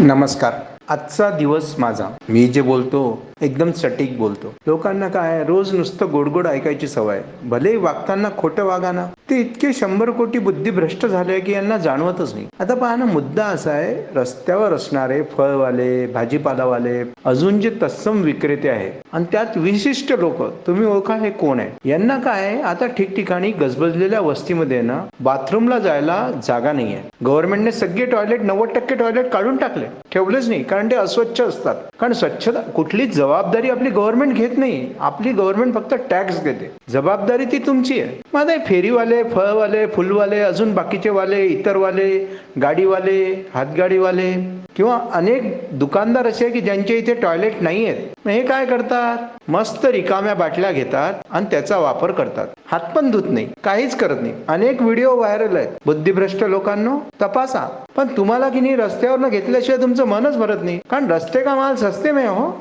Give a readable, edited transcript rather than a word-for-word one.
नमस्कार. आजचा दिवस माझा. मी जे बोलतो एकदम सटीक बोलतो. लोकांना काय रोज नुसतं गोड ऐकायची सवय. भले वागताना खोटं वागा ना, ते इतके 100 कोटी बुद्धिभ्रष्ट झाले की यांना जाणवतच नाही. आता पहा ना, मुद्दा असा आहे, रस्त्यावर असणारे फळवाले, भाजीपालावाले, अजून जे तत्सम विक्रेते आहेत आणि त्यात विशिष्ट लोक, तुम्ही ओळखा हे कोण आहे. यांना काय, आता ठिकठिकाणी गजबजलेल्या वस्तीमध्ये ना बाथरूमला जायला जागा नाही आहे. गव्हर्नमेंटने सगळे टॉयलेट 90% टॉयलेट काढून टाकले, ठेवलेच नाही, कारण ते अस्वच्छ असतात. कारण स्वच्छता कुठली जबाबदारी आपली गव्हर्नमेंट घेत नाही. आपली गव्हर्नमेंट फक्त टॅक्स घेते. जबाबदारी ती तुमची आहे. मग आता फेरीवाले, फळवाले, फुलवाले, अजून बाकीचे वाले, इतर वाले, गाडीवाले, हातगाडीवाले किंवा अनेक दुकानदार असे की ज्यांच्या इथे टॉयलेट नाही आहेत. मग हे काय करतात, मस्त रिकाम्या बाटल्या घेतात आणि त्याचा वापर करतात. हात पण धुत नाही, काहीच करत नाही. अनेक व्हिडिओ व्हायरल आहेत. बुद्धिभ्रष्ट लोकांनो, तपासा. पण तुम्हाला की नाही, रस्त्यावर घेतल्याशिवाय तुमचं मनच भरत नाही. कारण रस्ते का माल सस्ते में हो.